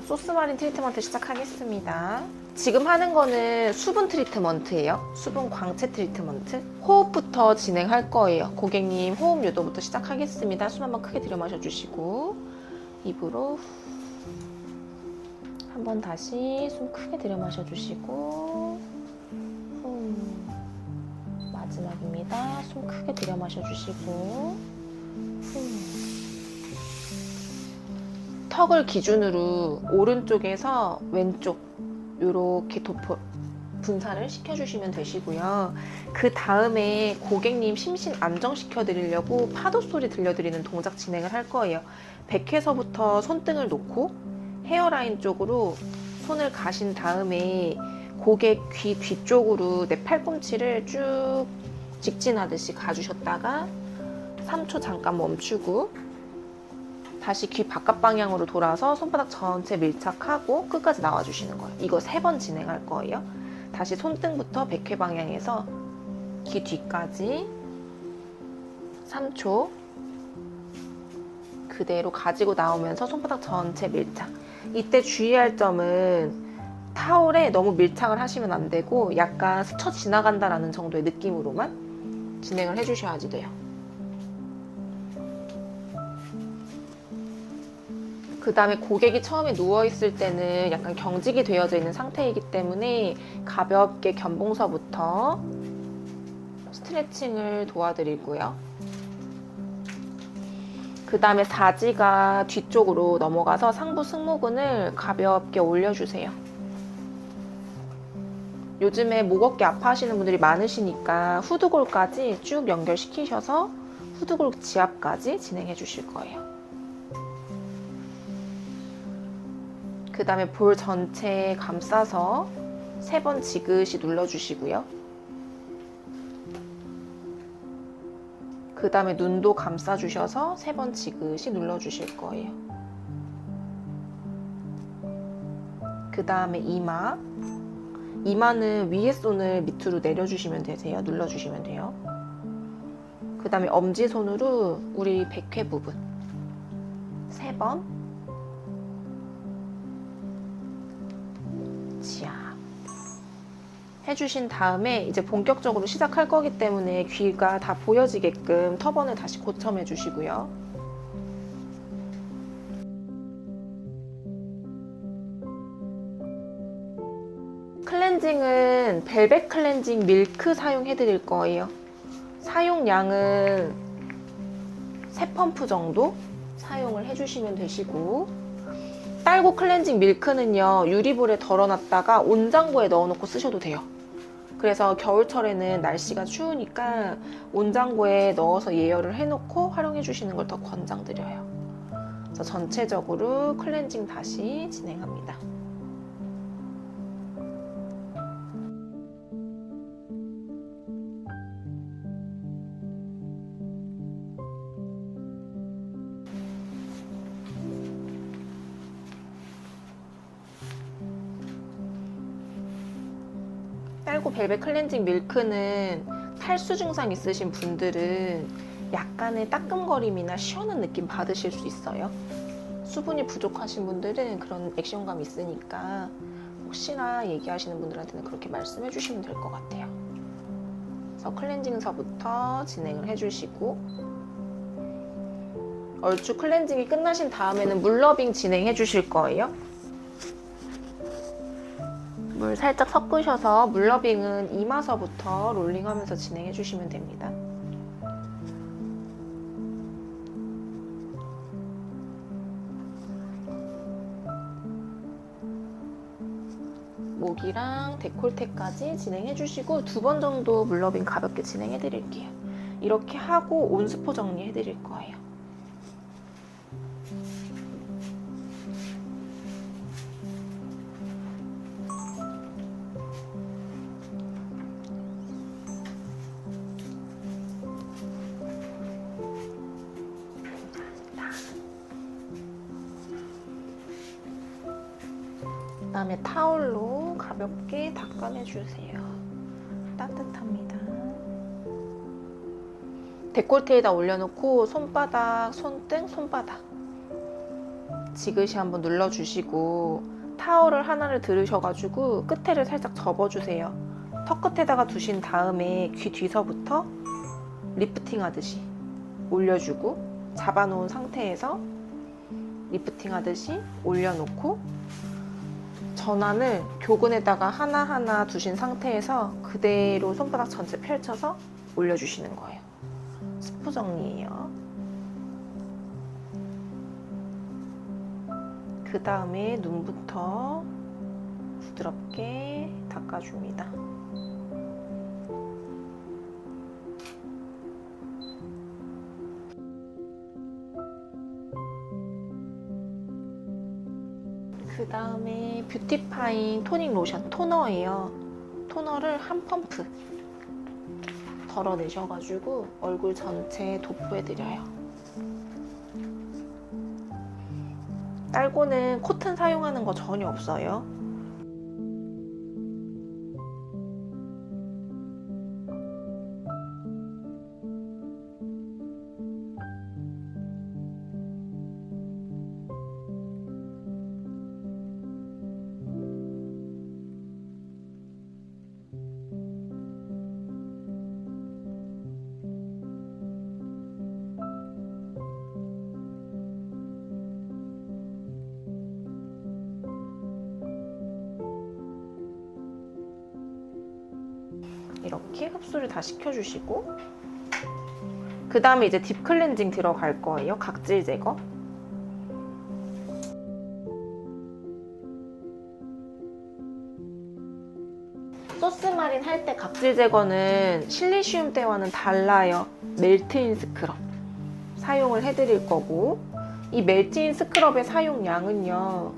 소스마린 트리트먼트 시작하겠습니다. 지금 하는 거는 수분 트리트먼트예요. 수분 광채 트리트먼트. 호흡부터 진행할 거예요. 고객님 호흡 유도부터 시작하겠습니다. 숨 한번 크게 들여 마셔주시고 입으로 한번 다시 숨 크게 들여 마셔주시고 마지막입니다. 숨 크게 들여 마셔주시고 턱을 기준으로 오른쪽에서 왼쪽 이렇게 분산을 시켜주시면 되시고요. 그 다음에 고객님 심신 안정시켜 드리려고 파도 소리 들려드리는 동작 진행을 할 거예요. 백회서부터 손등을 놓고 헤어라인 쪽으로 손을 가신 다음에 고객 귀 뒤쪽으로 내 팔꿈치를 쭉 직진하듯이 가주셨다가 3초 잠깐 멈추고 다시 귀 바깥 방향으로 돌아서 손바닥 전체 밀착하고 끝까지 나와주시는 거예요. 이거 3번 진행할 거예요. 다시 손등부터 백회 방향에서 귀 뒤까지 3초 그대로 가지고 나오면서 손바닥 전체 밀착. 이때 주의할 점은 타올에 너무 밀착을 하시면 안 되고 약간 스쳐 지나간다라는 정도의 느낌으로만 진행을 해주셔야지 돼요. 그 다음에 고객이 처음에 누워있을 때는 약간 경직이 되어져 있는 상태이기 때문에 가볍게 견봉서부터 스트레칭을 도와드리고요. 그 다음에 사지가 뒤쪽으로 넘어가서 상부 승모근을 가볍게 올려주세요. 요즘에 목 어깨 아파하시는 분들이 많으시니까 후두골까지 쭉 연결시키셔서 후두골 지압까지 진행해 주실 거예요. 그 다음에 볼 전체에 감싸서 3번 지그시 눌러주시고요. 그 다음에 눈도 감싸주셔서 3번 지그시 눌러주실 거예요. 그 다음에 이마는 위에 손을 밑으로 내려주시면 되세요. 눌러주시면 돼요. 그 다음에 엄지손으로 우리 백회 부분 3번 지압 해주신 다음에 이제 본격적으로 시작할 거기 때문에 귀가 다 보여지게끔 터번을 다시 고점해 주시고요. 클렌징은 벨벳 클렌징 밀크 사용해 드릴 거예요. 사용량은 3펌프 정도 사용을 해주시면 되시고 딸고 클렌징 밀크는요 유리볼에 덜어놨다가 온장고에 넣어놓고 쓰셔도 돼요. 그래서 겨울철에는 날씨가 추우니까 온장고에 넣어서 예열을 해놓고 활용해 주시는 걸 더 권장드려요. 그래서 전체적으로 클렌징 다시 진행합니다. 딸고 벨벳 클렌징 밀크는 탈수 증상 있으신 분들은 약간의 따끔거림이나 시원한 느낌 받으실 수 있어요. 수분이 부족하신 분들은 그런 액션감이 있으니까 혹시나 얘기하시는 분들한테는 그렇게 말씀해 주시면 될 것 같아요. 그래서 클렌징서부터 진행을 해주시고 얼추 클렌징이 끝나신 다음에는 물러빙 진행해 주실 거예요. 물 살짝 섞으셔서 물러빙은 이마서부터 롤링하면서 진행해 주시면 됩니다. 목이랑 데콜테까지 진행해 주시고 2번 정도 물러빙 가볍게 진행해 드릴게요. 이렇게 하고 온스포 정리해 드릴 거예요. 그 다음에 타올로 가볍게 닦아내주세요. 따뜻합니다. 데콜테에다 올려놓고 손바닥, 손등, 손바닥 지그시 한번 눌러주시고 타월을 하나를 들으셔가지고 끝에를 살짝 접어주세요. 턱 끝에다가 두신 다음에 귀 뒤서부터 리프팅 하듯이 올려주고 잡아놓은 상태에서 리프팅 하듯이 올려놓고 전환을 교근에다가 하나하나 두신 상태에서 그대로 손바닥 전체 펼쳐서 올려주시는 거예요. 스포 정리예요. 그 다음에 눈부터 부드럽게 닦아줍니다. 그 다음에 뷰티파인 토닉 로션 토너예요. 토너를 한 펌프 덜어내셔가지고 얼굴 전체에 도포해드려요. 딸고는 코튼 사용하는 거 전혀 없어요. 이렇게 흡수를 다 시켜주시고 그 다음에 이제 딥 클렌징 들어갈 거예요. 각질 제거. 소스 마린 할 때 각질 제거는 실리시움 때와는 달라요. 멜트인 스크럽 사용을 해드릴 거고 이 멜트인 스크럽의 사용량은요.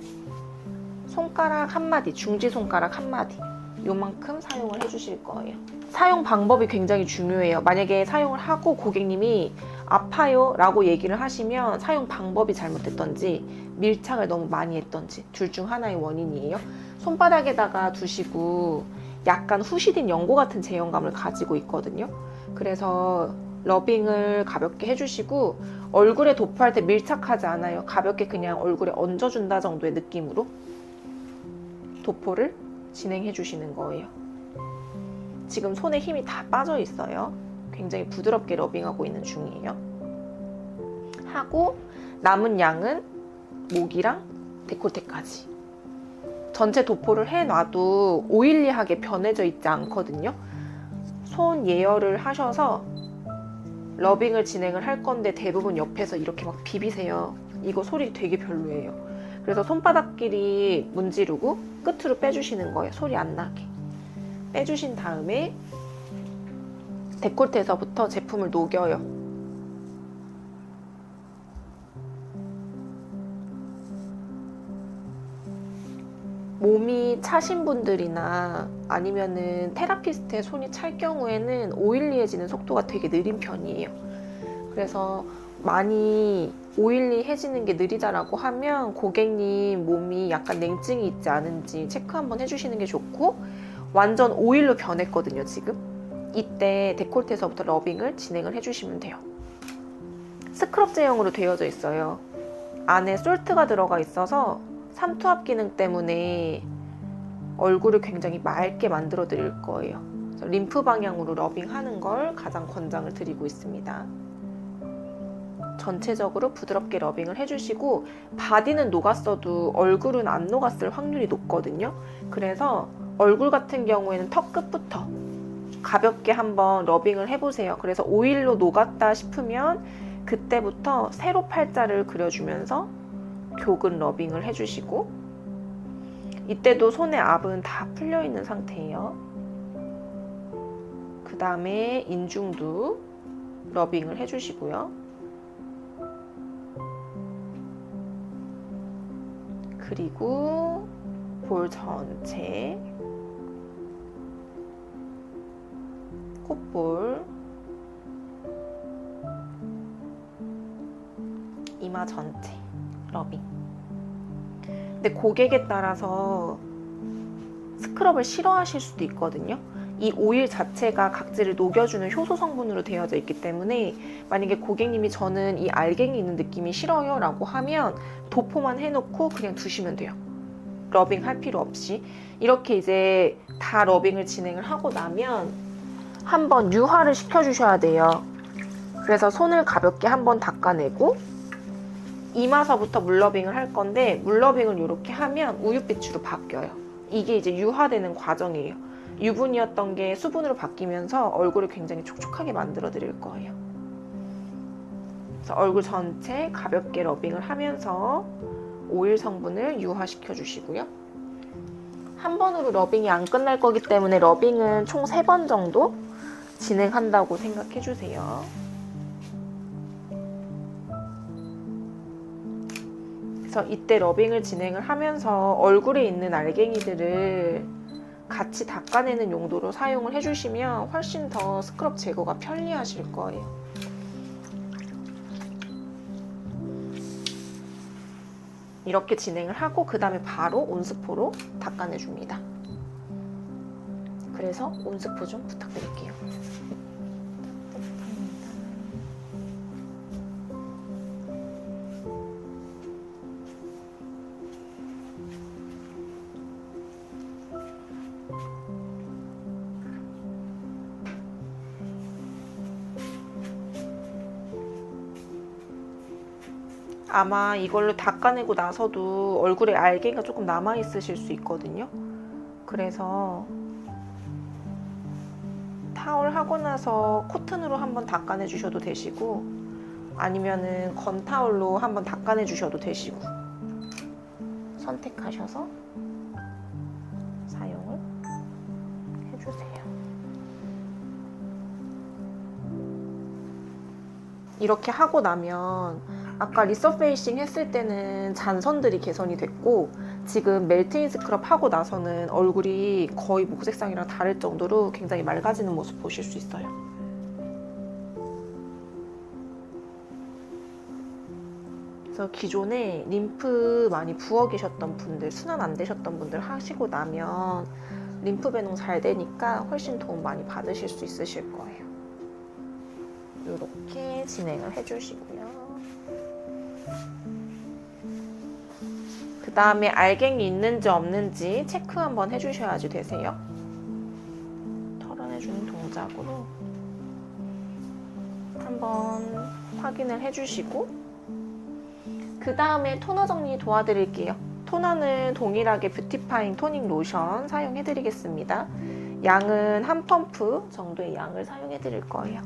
손가락 한마디, 중지손가락 한마디 요만큼 사용을 해주실 거예요. 사용 방법이 굉장히 중요해요. 만약에 사용을 하고 고객님이 아파요 라고 얘기를 하시면 사용 방법이 잘못됐던지 밀착을 너무 많이 했던지 둘 중 하나의 원인이에요. 손바닥에다가 두시고 약간 후시딘 연고 같은 제형감을 가지고 있거든요. 그래서 러빙을 가볍게 해주시고 얼굴에 도포할 때 밀착하지 않아요. 가볍게 그냥 얼굴에 얹어준다 정도의 느낌으로 도포를 진행해 주시는 거예요. 지금 손에 힘이 다 빠져 있어요. 굉장히 부드럽게 러빙하고 있는 중이에요. 하고 남은 양은 목이랑 데콜테까지 전체 도포를 해놔도 오일리하게 변해져 있지 않거든요. 손 예열을 하셔서 러빙을 진행을 할 건데 대부분 옆에서 이렇게 막 비비세요. 이거 소리 되게 별로예요. 그래서 손바닥끼리 문지르고 끝으로 빼주시는 거예요. 소리 안 나게. 빼주신 다음에 데콜테에서부터 제품을 녹여요. 몸이 차신 분들이나 아니면은 테라피스트의 손이 찰 경우에는 오일리해지는 속도가 되게 느린 편이에요. 그래서 많이 오일리해지는 게 느리다라고 하면 고객님 몸이 약간 냉증이 있지 않은지 체크 한번 해주시는 게 좋고 완전 오일로 변했거든요 지금. 이때 데콜테에서부터 러빙을 진행을 해주시면 돼요. 스크럽 제형으로 되어져 있어요. 안에 솔트가 들어가 있어서 삼투압 기능 때문에 얼굴을 굉장히 맑게 만들어 드릴 거예요. 그래서 림프 방향으로 러빙하는 걸 가장 권장을 드리고 있습니다. 전체적으로 부드럽게 러빙을 해주시고 바디는 녹았어도 얼굴은 안 녹았을 확률이 높거든요. 그래서 얼굴 같은 경우에는 턱 끝부터 가볍게 한번 러빙을 해보세요. 그래서 오일로 녹았다 싶으면 그때부터 세로 팔자를 그려주면서 교근 러빙을 해주시고 이때도 손의 압은 다 풀려있는 상태예요. 그 다음에 인중도 러빙을 해주시고요. 그리고 볼 전체, 콧볼, 이마 전체 러빙. 근데 고객에 따라서 스크럽을 싫어하실 수도 있거든요. 이 오일 자체가 각질을 녹여주는 효소 성분으로 되어져 있기 때문에 만약에 고객님이 저는 이 알갱이 있는 느낌이 싫어요 라고 하면 도포만 해놓고 그냥 두시면 돼요. 러빙 할 필요 없이. 이렇게 이제 다 러빙을 진행을 하고 나면 한번 유화를 시켜주셔야 돼요. 그래서 손을 가볍게 한번 닦아내고 이마서부터 물러빙을 할 건데 물러빙을 이렇게 하면 우윳빛으로 바뀌어요. 이게 이제 유화되는 과정이에요. 유분이었던 게 수분으로 바뀌면서 얼굴을 굉장히 촉촉하게 만들어 드릴 거예요. 그래서 얼굴 전체 가볍게 러빙을 하면서 오일 성분을 유화시켜 주시고요. 한 번으로 러빙이 안 끝날 거기 때문에 러빙은 총 3번 정도 진행한다고 생각해 주세요. 그래서 이때 러빙을 진행을 하면서 얼굴에 있는 알갱이들을 같이 닦아내는 용도로 사용을 해주시면 훨씬 더 스크럽 제거가 편리하실 거예요. 이렇게 진행을 하고 그 다음에 바로 온스포로 닦아내줍니다. 그래서 온스포 좀 부탁드릴게요. 아마 이걸로 닦아내고 나서도 얼굴에 알갱이가 조금 남아있으실 수 있거든요. 그래서 타월 하고 나서 코튼으로 한번 닦아내 주셔도 되시고 아니면은 건타올로 한번 닦아내 주셔도 되시고 선택하셔서 사용을 해주세요. 이렇게 하고 나면 아까 리서페이싱 했을 때는 잔선들이 개선이 됐고 지금 멜트인 스크럽 하고 나서는 얼굴이 거의 목색상이랑 다를 정도로 굉장히 맑아지는 모습 보실 수 있어요. 그래서 기존에 림프 많이 부어 계셨던 분들, 순환 안 되셨던 분들 하시고 나면 림프 배농 잘 되니까 훨씬 도움 많이 받으실 수 있으실 거예요. 이렇게 진행을 해주시고요. 그 다음에 알갱이 있는지 없는지 체크 한번 해주셔야지 되세요. 털어내주는 동작으로 한번 확인을 해주시고 그 다음에 토너 정리 도와드릴게요. 토너는 동일하게 뷰티파잉 토닝 로션 사용해드리겠습니다. 양은 한 펌프 정도의 양을 사용해드릴 거예요.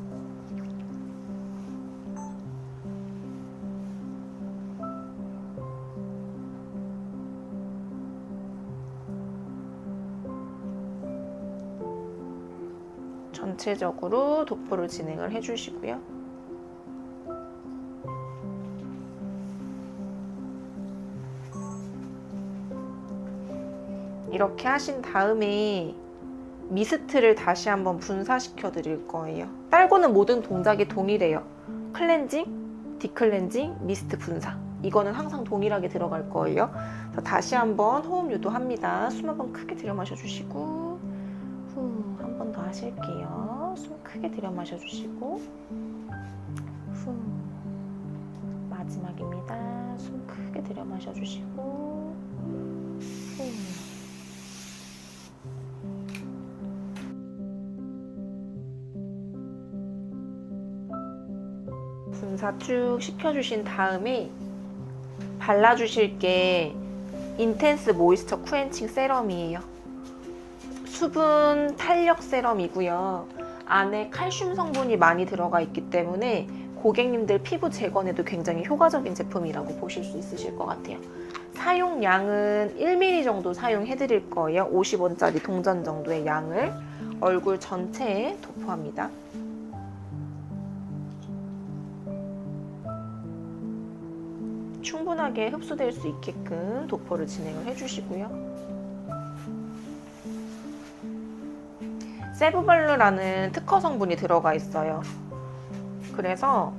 전체적으로 도포를 진행을 해주시고요. 이렇게 하신 다음에 미스트를 다시 한번 분사시켜 드릴 거예요. 딸고는 모든 동작이 동일해요. 클렌징, 디클렌징, 미스트 분사. 이거는 항상 동일하게 들어갈 거예요. 다시 한번 호흡 유도합니다. 숨 한번 크게 들여 마셔주시고 후, 한 번 더 하실게요. 숨 크게 들여 마셔주시고 후, 마지막입니다. 숨 크게 들여 마셔주시고 후. 분사 쭉 시켜주신 다음에 발라주실 게 인텐스 모이스처 쿠엔칭 세럼이에요. 수분 탄력 세럼이고요. 안에 칼슘 성분이 많이 들어가 있기 때문에 고객님들 피부 재건에도 굉장히 효과적인 제품이라고 보실 수 있으실 것 같아요. 사용량은 1ml 정도 사용해드릴 거예요. 50원짜리 동전 정도의 양을 얼굴 전체에 도포합니다. 충분하게 흡수될 수 있게끔 도포를 진행을 해주시고요. 세부발루라는 특허 성분이 들어가 있어요. 그래서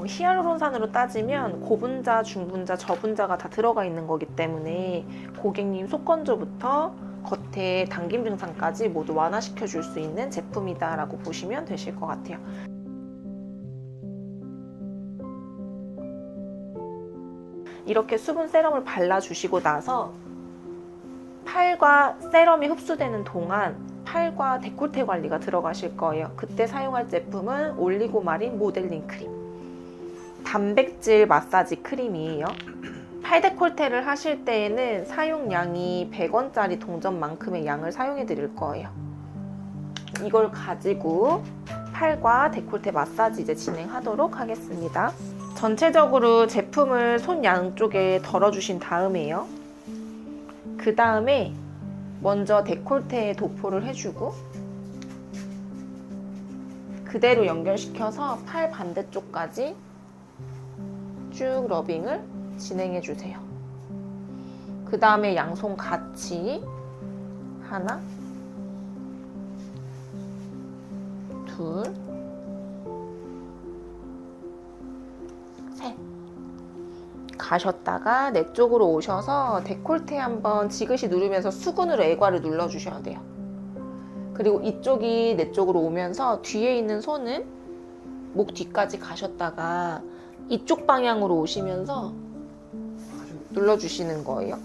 히알루론산으로 따지면 고분자, 중분자, 저분자가 다 들어가 있는 거기 때문에 고객님 속건조부터 겉에 당김 증상까지 모두 완화시켜 줄 수 있는 제품이다 라고 보시면 되실 것 같아요. 이렇게 수분 세럼을 발라주시고 나서 팔과 세럼이 흡수되는 동안 팔과 데콜테 관리가 들어가실 거예요. 그때 사용할 제품은 올리고마린 모델링 크림, 단백질 마사지 크림이에요. 팔 데콜테를 하실 때에는 사용량이 100원짜리 동전만큼의 양을 사용해 드릴 거예요. 이걸 가지고 팔과 데콜테 마사지 이제 진행하도록 하겠습니다. 전체적으로 제품을 손 양쪽에 덜어주신 다음에요. 그 다음에 먼저 데콜테에 도포를 해주고 그대로 연결시켜서 팔 반대쪽까지 쭉 러빙을 진행해 주세요. 그 다음에 양손 같이 하나, 둘, 셋. 가셨다가 내 쪽으로 오셔서 데콜테 한번 지그시 누르면서 수근으로 애과를 눌러주셔야 돼요. 그리고 이쪽이 내 쪽으로 오면서 뒤에 있는 손은 목 뒤까지 가셨다가 이쪽 방향으로 오시면서 눌러주시는 거예요.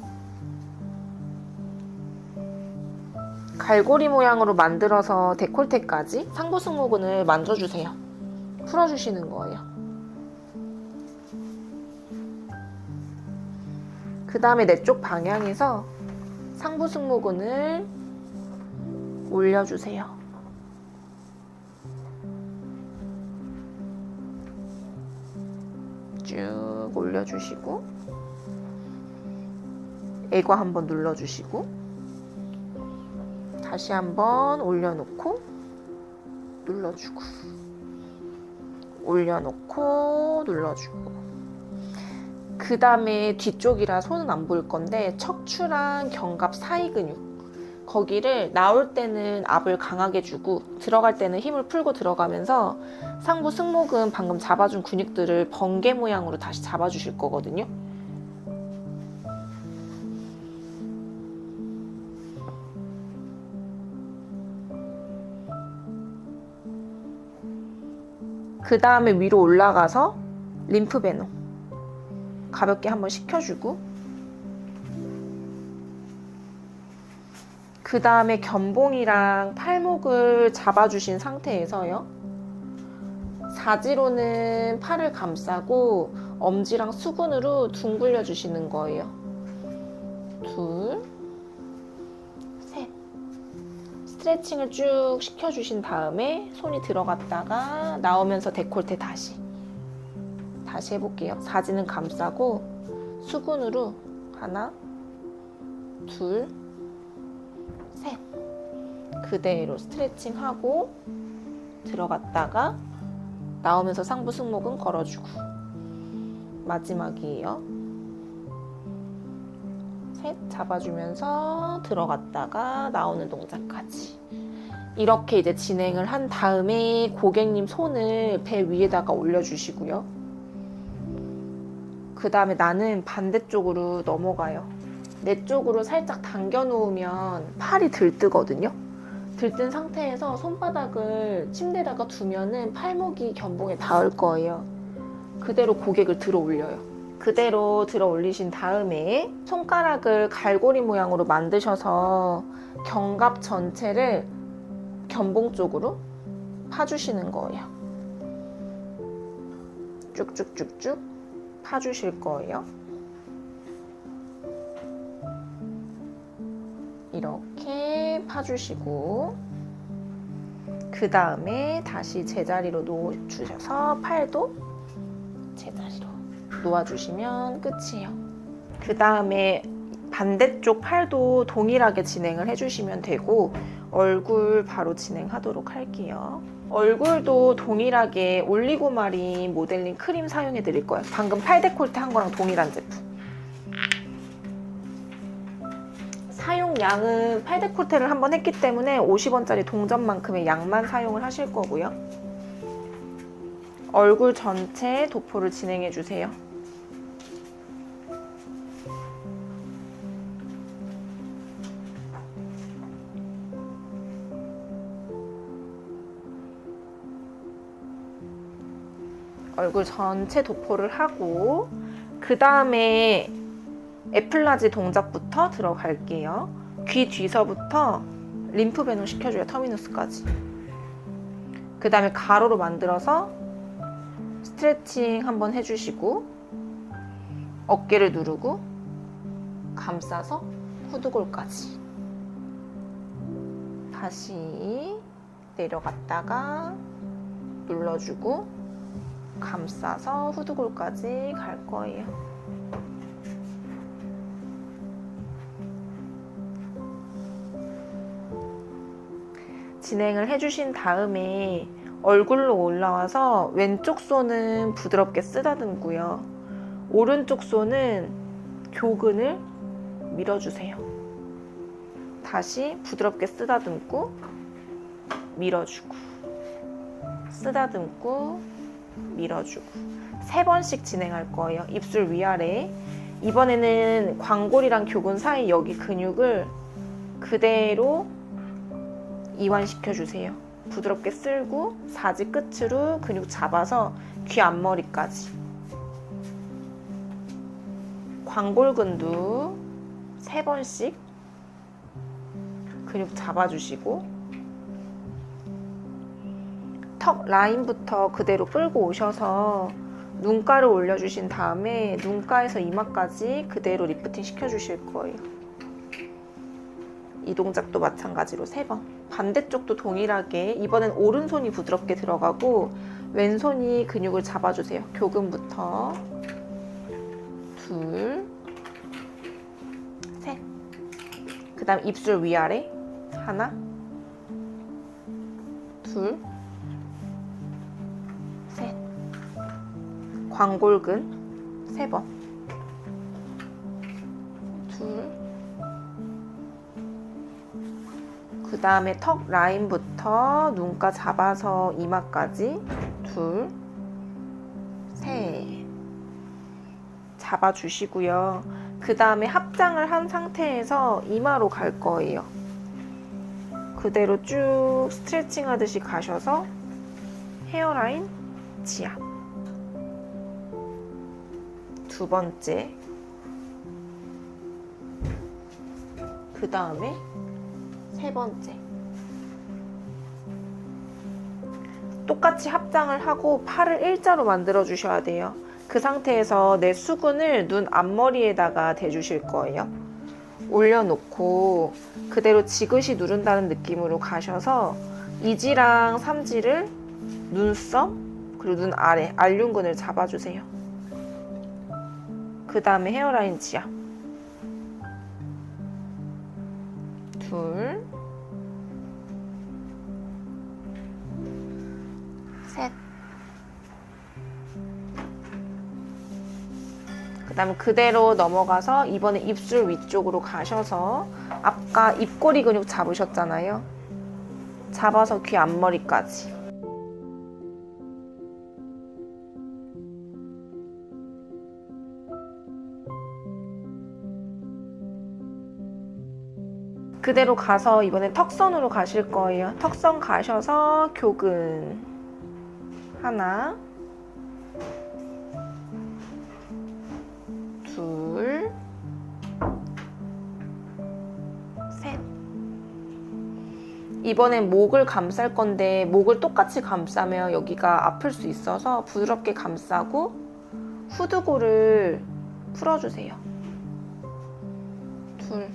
갈고리 모양으로 만들어서 데콜테까지 상부 승모근을 만져주세요. 풀어주시는 거예요. 그 다음에 내 쪽 방향에서 상부 승모근을 올려주세요. 쭉 올려주시고 애과 한번 눌러주시고 다시 한번 올려놓고 눌러주고 올려놓고 눌러주고 그 다음에 뒤쪽이라 손은 안 보일 건데 척추랑 견갑 사이 근육 거기를 나올 때는 압을 강하게 주고 들어갈 때는 힘을 풀고 들어가면서 상부 승모근 방금 잡아준 근육들을 번개 모양으로 다시 잡아주실 거거든요. 그 다음에 위로 올라가서 림프배농 가볍게 한번 식혀주고 그 다음에 견봉이랑 팔목을 잡아주신 상태에서요. 사지로는 팔을 감싸고 엄지랑 수근으로 둥글려 주시는 거예요. 둘, 셋. 스트레칭을 쭉 시켜주신 다음에 손이 들어갔다가 나오면서 데콜테 다시 해볼게요. 사지는 감싸고 수근으로 하나, 둘, 셋. 그대로 스트레칭하고 들어갔다가 나오면서 상부 승모근 걸어주고 마지막이에요. 셋. 잡아주면서 들어갔다가 나오는 동작까지 이렇게 이제 진행을 한 다음에 고객님 손을 배 위에다가 올려주시고요. 그 다음에 나는 반대쪽으로 넘어가요. 내 쪽으로 살짝 당겨 놓으면 팔이 들뜨거든요. 들뜬 상태에서 손바닥을 침대에다가 두면은 팔목이 견봉에 닿을 거예요. 그대로 고객을 들어 올려요. 그대로 들어 올리신 다음에 손가락을 갈고리 모양으로 만드셔서 견갑 전체를 견봉 쪽으로 파주시는 거예요. 쭉쭉쭉쭉 파주실 거예요. 이렇게 파주시고 그 다음에 다시 제자리로 놓아주셔서 팔도 제자리로 놓아주시면 끝이에요. 그 다음에 반대쪽 팔도 동일하게 진행을 해주시면 되고 얼굴 바로 진행하도록 할게요. 얼굴도 동일하게 올리고마린 모델링 크림 사용해 드릴 거예요. 방금 팔 데콜테 한 거랑 동일한 제품. 사용량은 팔 데콜테를 한번 했기 때문에 50원짜리 동전만큼의 양만 사용을 하실 거고요. 얼굴 전체 도포를 진행해 주세요. 얼굴 전체 도포를 하고 그 다음에 애플라지 동작부터 들어갈게요. 귀 뒤서부터 림프 배농 시켜줘요. 터미누스까지. 그 다음에 가로로 만들어서 스트레칭 한번 해주시고 어깨를 누르고 감싸서 후두골까지. 다시 내려갔다가 눌러주고 감싸서 후두골까지 갈 거예요. 진행을 해주신 다음에 얼굴로 올라와서 왼쪽 손은 부드럽게 쓰다듬고요. 오른쪽 손은 교근을 밀어주세요. 다시 부드럽게 쓰다듬고 밀어주고 쓰다듬고 밀어주고 3번씩 진행할 거예요. 입술 위아래. 이번에는 광골이랑 교근 사이 여기 근육을 그대로 이완시켜주세요. 부드럽게 쓸고 사지 끝으로 근육 잡아서 귀 앞머리까지. 광골근도 3번씩 근육 잡아주시고 턱 라인부터 그대로 끌고 오셔서 눈가를 올려주신 다음에 눈가에서 이마까지 그대로 리프팅 시켜주실 거예요. 이 동작도 마찬가지로 3번. 반대쪽도 동일하게 이번엔 오른손이 부드럽게 들어가고 왼손이 근육을 잡아주세요. 교근부터 2, 3. 그 다음 입술 위아래 하나, 둘, 셋. 광골근 3번. 둘. 그 다음에 턱 라인부터 눈가 잡아서 이마까지 2, 3. 잡아주시고요. 그 다음에 합장을 한 상태에서 이마로 갈 거예요. 그대로 쭉 스트레칭 하듯이 가셔서 헤어라인 지압. 2번째. 그 다음에 3번째. 똑같이 합장을 하고 팔을 일자로 만들어 주셔야 돼요. 그 상태에서 내 수근을 눈 앞머리에다가 대주실 거예요. 올려놓고 그대로 지그시 누른다는 느낌으로 가셔서 2지랑 3지를 눈썹 그리고 눈 아래 알륜근을 잡아주세요. 그 다음에 헤어라인 지압. 2, 셋. 그 다음에 그대로 넘어가서 이번에 입술 위쪽으로 가셔서 아까 입꼬리 근육 잡으셨잖아요. 잡아서 귀 앞머리까지. 그대로 가서 이번엔 턱선으로 가실 거예요. 턱선 가셔서 교근 하나, 둘, 셋. 이번엔 목을 감쌀 건데 목을 똑같이 감싸면 여기가 아플 수 있어서 부드럽게 감싸고 후두골을 풀어주세요. 둘,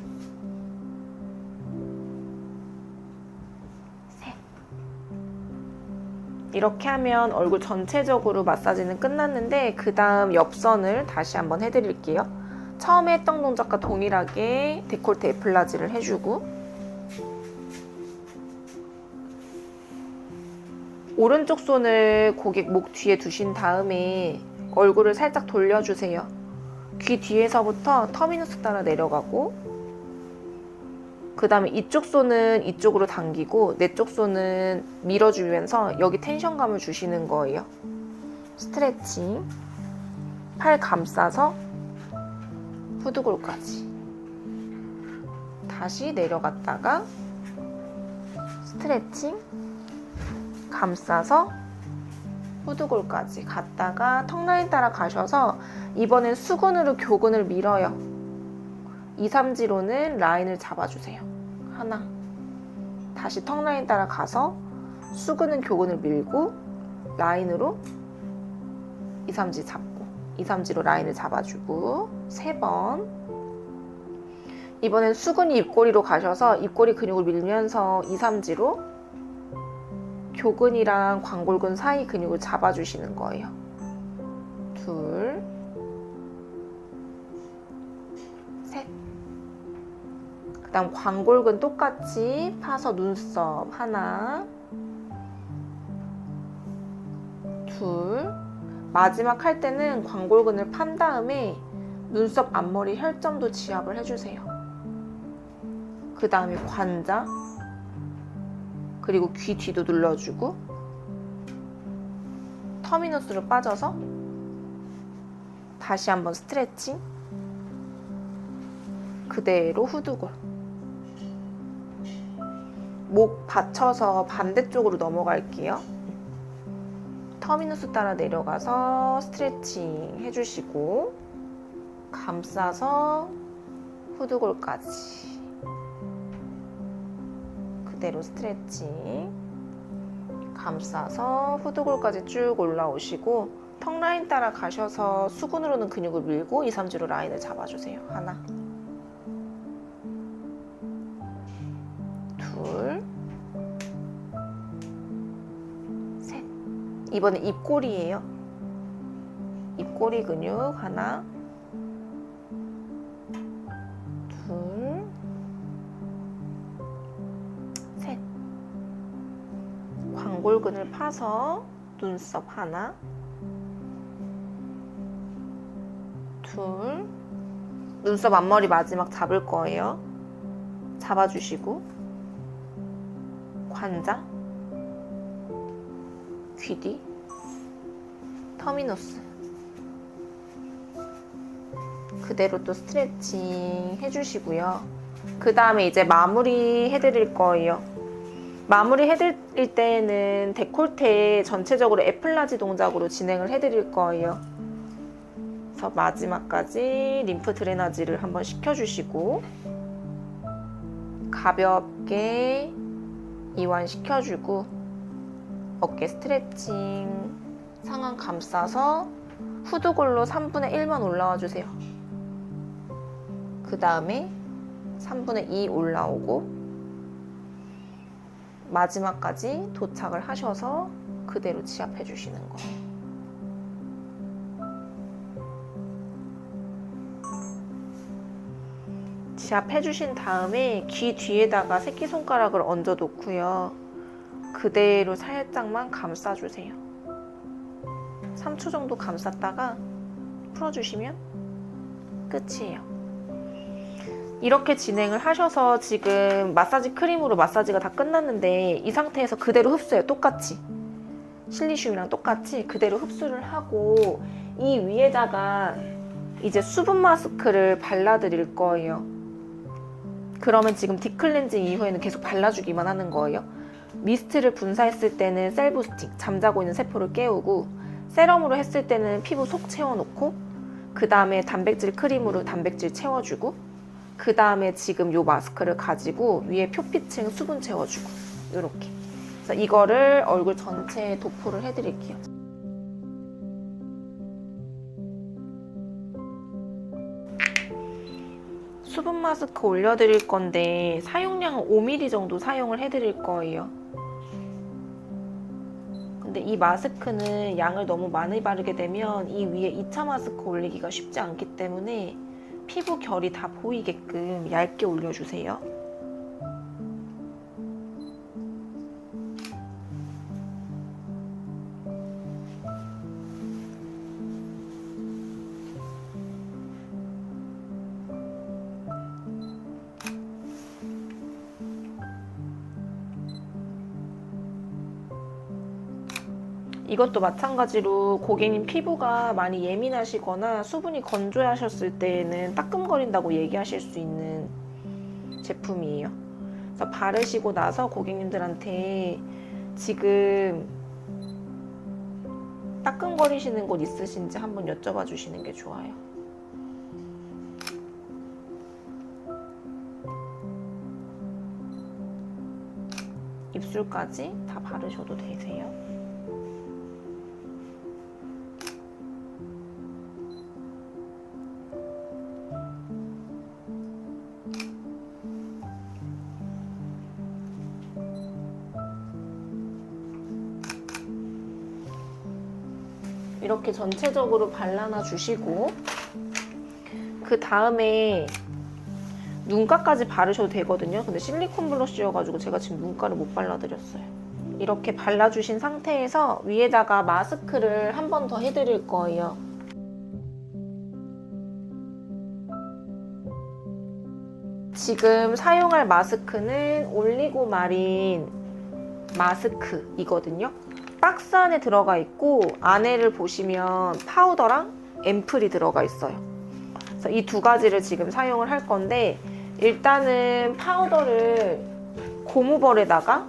셋. 이렇게 하면 얼굴 전체적으로 마사지는 끝났는데 그 다음 옆선을 다시 한번 해드릴게요. 처음에 했던 동작과 동일하게 데콜테 애플라지를 해주고 오른쪽 손을 고객 목 뒤에 두신 다음에 얼굴을 살짝 돌려주세요. 귀 뒤에서부터 터미누스 따라 내려가고 그 다음에 이쪽 손은 이쪽으로 당기고 내 쪽 손은 밀어주면서 여기 텐션감을 주시는 거예요. 스트레칭. 팔 감싸서 후두골까지. 다시 내려갔다가 스트레칭. 감싸서 후두골까지 갔다가 턱 라인 따라 가셔서 이번엔 수근으로 교근을 밀어요. 2, 3지로는 라인을 잡아주세요. 하나. 다시 턱 라인 따라 가서 수근은 교근을 밀고 라인으로 2, 3지 잡고 2, 3지로 라인을 잡아주고 3번. 이번엔 수근이 입꼬리로 가셔서 입꼬리 근육을 밀면서 2, 3지로 교근이랑 광골근 사이 근육을 잡아주시는 거예요. 둘, 셋. 그 다음 광골근 똑같이 파서 눈썹 하나, 둘. 마지막 할 때는 광골근을 판 다음에 눈썹 앞머리 혈점도 지압을 해주세요. 그 다음에 관자, 그리고 귀 뒤도 눌러주고 터미너스로 빠져서 다시 한번 스트레칭. 그대로 후두골. 목 받쳐서 반대쪽으로 넘어갈게요. 터미너스 따라 내려가서 스트레칭 해주시고 감싸서 후두골까지 그대로 스트레칭 감싸서 후두골까지 쭉 올라오시고 턱 라인 따라 가셔서 수근으로는 근육을 밀고 2, 3지로 라인을 잡아주세요. 하나, 둘, 셋. 이번엔 입꼬리예요. 입꼬리 근육 하나, 둘, 셋. 광골근을 파서 눈썹 하나, 둘. 눈썹 앞머리 마지막 잡을 거예요. 잡아주시고 관자, 귀뒤, 터미너스. 그대로 또 스트레칭 해주시고요. 그 다음에 이제 마무리 해드릴 거예요. 마무리 해드릴 때는 데콜테 전체적으로 애플라지 동작으로 진행을 해드릴 거예요. 그래서 마지막까지 림프 드레나지를 한번 시켜주시고 가볍게 이완 시켜주고 어깨 스트레칭, 상완 감싸서 후두골로 3분의 1만 올라와 주세요. 그 다음에 3분의 2 올라오고 마지막까지 도착을 하셔서 그대로 지압해 주시는 거예요. 지압해 주신 다음에 귀 뒤에다가 새끼손가락을 얹어 놓고요. 그대로 살짝만 감싸주세요. 3초 정도 감쌌다가 풀어주시면 끝이에요. 이렇게 진행을 하셔서 지금 마사지 크림으로 마사지가 다 끝났는데 이 상태에서 그대로 흡수해요. 똑같이. 실리슘이랑 똑같이 그대로 흡수를 하고 이 위에다가 이제 수분 마스크를 발라드릴 거예요. 그러면 지금 딥클렌징 이후에는 계속 발라주기만 하는 거예요. 미스트를 분사했을 때는 셀부스팅, 잠자고 있는 세포를 깨우고 세럼으로 했을 때는 피부 속 채워놓고 그 다음에 단백질 크림으로 단백질 채워주고 그 다음에 지금 요 마스크를 가지고 위에 표피층 수분 채워주고 이렇게. 그래서 이거를 얼굴 전체에 도포를 해드릴게요. 수분 마스크 올려드릴 건데 사용량은 5ml 정도 사용을 해드릴 거예요. 근데 이 마스크는 양을 너무 많이 바르게 되면 이 위에 2차 마스크 올리기가 쉽지 않기 때문에 피부 결이 다 보이게끔 얇게 올려주세요. 이것도 마찬가지로 고객님 피부가 많이 예민하시거나 수분이 건조하셨을 때는 따끔거린다고 얘기하실 수 있는 제품이에요. 그래서 바르시고 나서 고객님들한테 지금 따끔거리시는 곳 있으신지 한번 여쭤봐 주시는 게 좋아요. 입술까지 다 바르셔도 되세요. 이렇게 전체적으로 발라놔 주시고 그 다음에 눈가까지 바르셔도 되거든요. 근데 실리콘 블러쉬여가지고 제가 지금 눈가를 못 발라드렸어요. 이렇게 발라주신 상태에서 위에다가 마스크를 한 번 더 해드릴 거예요. 지금 사용할 마스크는 올리고 마린 마스크이거든요. 박스 안에 들어가 있고 안에를 보시면 파우더랑 앰플이 들어가 있어요. 그래서 이 두 가지를 지금 사용을 할 건데 일단은 파우더를 고무볼에다가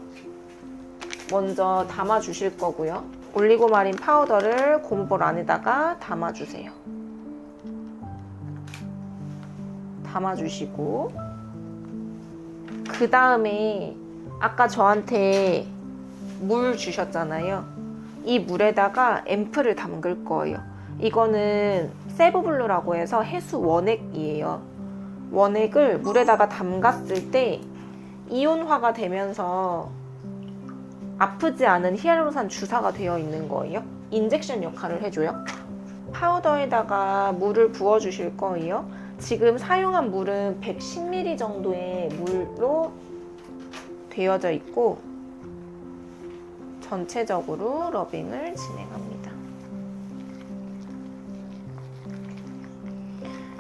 먼저 담아 주실 거고요. 올리고 마린 파우더를 고무볼 안에다가 담아 주세요. 담아 주시고 그 다음에 아까 저한테 물 주셨잖아요. 이 물에다가 앰플을 담글 거예요. 이거는 세부블루라고 해서 해수 원액이에요. 원액을 물에다가 담갔을 때 이온화가 되면서 아프지 않은 히알루론산 주사가 되어 있는 거예요. 인젝션 역할을 해줘요. 파우더에다가 물을 부어 주실 거예요. 지금 사용한 물은 110ml 정도의 물로 되어져 있고 전체적으로 러빙을 진행합니다.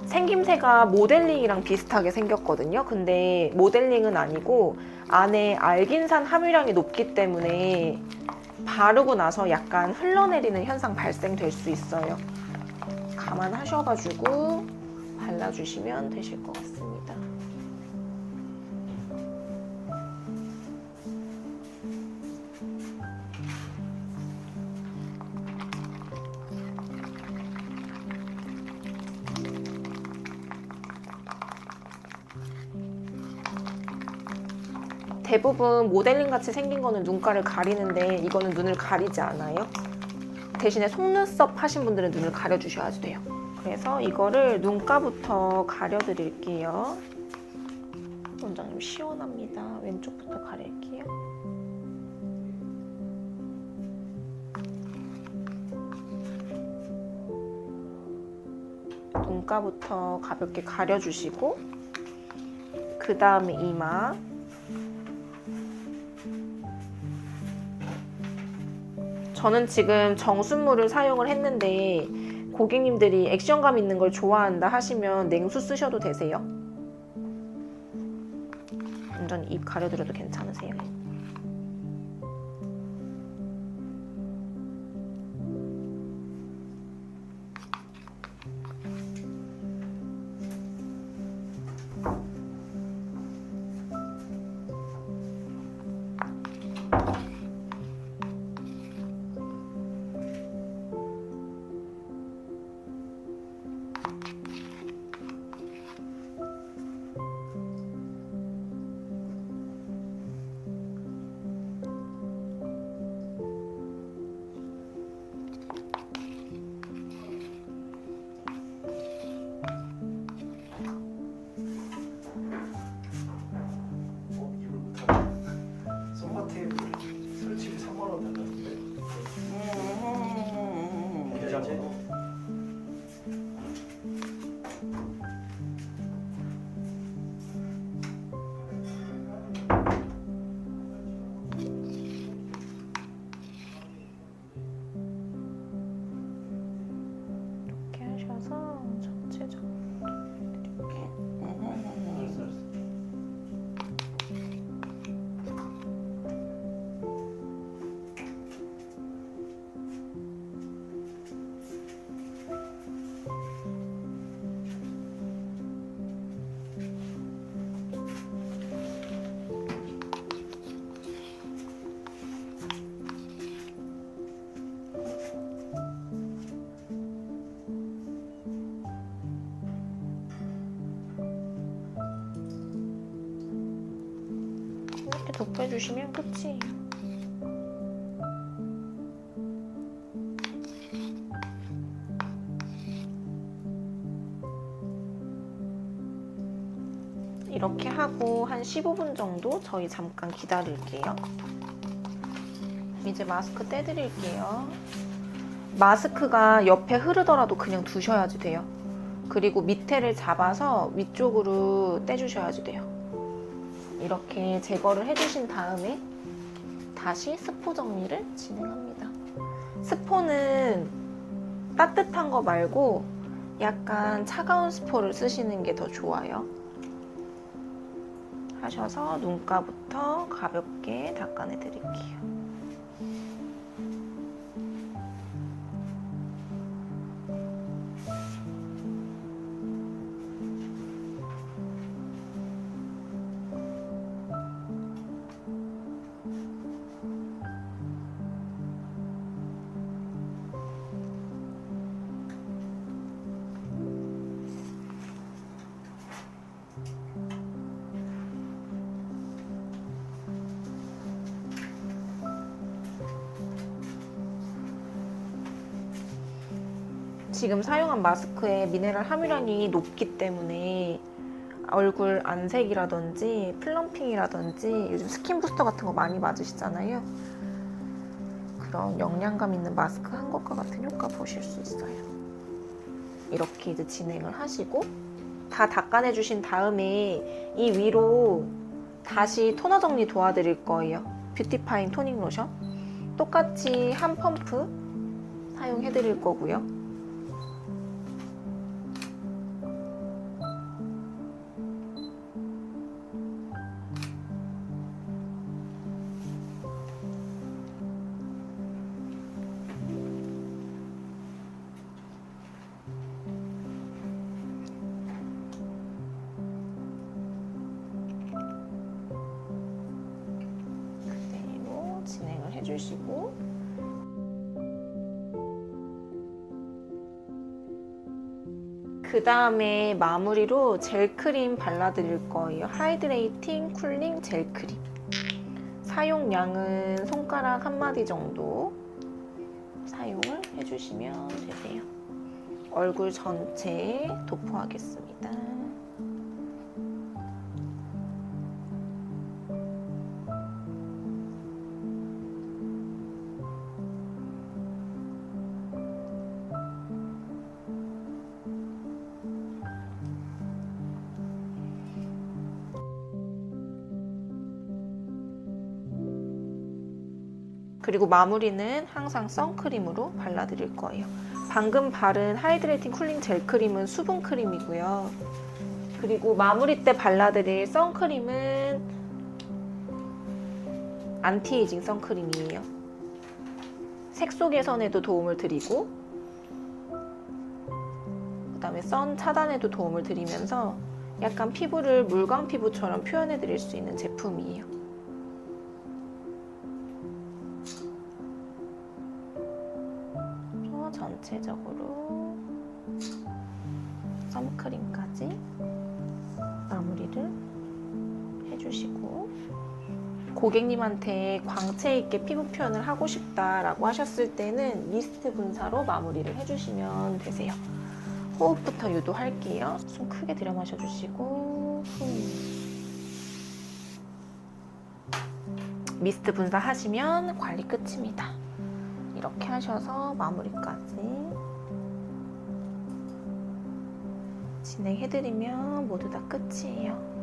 생김새가 모델링이랑 비슷하게 생겼거든요. 근데 모델링은 아니고 안에 알긴산 함유량이 높기 때문에 바르고 나서 약간 흘러내리는 현상 발생될 수 있어요. 감안하셔가지고 발라주시면 되실 것 같습니다. 대부분 모델링 같이 생긴 거는 눈가를 가리는데 이거는 눈을 가리지 않아요. 대신에 속눈썹 하신 분들은 눈을 가려주셔야 돼요. 그래서 이거를 눈가부터 가려드릴게요. 원장님 시원합니다. 왼쪽부터 가릴게요. 눈가부터 가볍게 가려주시고 그 다음에 이마 저는 지금 정수물을 사용을 했는데 고객님들이 액션감 있는 걸 좋아한다 하시면 냉수 쓰셔도 되세요. 완전히 입 가려드려도 괜찮으세요? 이렇게 도포해주시면 끝이에요. 이렇게 하고 한 15분 정도 저희 잠깐 기다릴게요. 이제 마스크 떼드릴게요. 마스크가 옆에 흐르더라도 그냥 두셔야지 돼요. 그리고 밑에를 잡아서 위쪽으로 떼주셔야지 돼요. 이렇게 제거를 해주신 다음에 다시 스포 정리를 진행합니다. 스포는 따뜻한 거 말고 약간 차가운 스포를 쓰시는 게 더 좋아요. 하셔서 눈가부터 가볍게 닦아내 드릴게요. 지금 사용한 마스크의 미네랄 함유량이 높기 때문에 얼굴 안색이라든지 플럼핑이라든지 요즘 스킨 부스터 같은 거 많이 맞으시잖아요. 그런 영양감 있는 마스크 한 것과 같은 효과 보실 수 있어요. 이렇게 이제 진행을 하시고 다 닦아내 주신 다음에 이 위로 다시 토너 정리 도와드릴 거예요. 뷰티파인 토닝 로션 똑같이 한 펌프 사용해 드릴 거고요. 진행을 해주시고 그 다음에 마무리로 젤크림 발라드릴 거예요. 하이드레이팅 쿨링 젤크림 사용량은 손가락 한 마디 정도 사용을 해주시면 되세요. 얼굴 전체에 도포하겠습니다. 그리고 마무리는 항상 선크림으로 발라드릴 거예요. 방금 바른 하이드레이팅 쿨링 젤크림은 수분크림이고요. 그리고 마무리 때 발라드릴 선크림은 안티에이징 선크림이에요. 색소 개선에도 도움을 드리고 그 다음에 선 차단에도 도움을 드리면서 약간 피부를 물광 피부처럼 표현해 드릴 수 있는 제품이에요. 전체적으로 선크림까지 마무리를 해주시고 고객님한테 광채 있게 피부 표현을 하고 싶다라고 하셨을 때는 미스트 분사로 마무리를 해주시면 되세요. 호흡부터 유도할게요. 숨 크게 들여 마셔주시고 미스트 분사 하시면 관리 끝입니다. 이렇게 하셔서 마무리까지 진행해드리면 모두 다 끝이에요.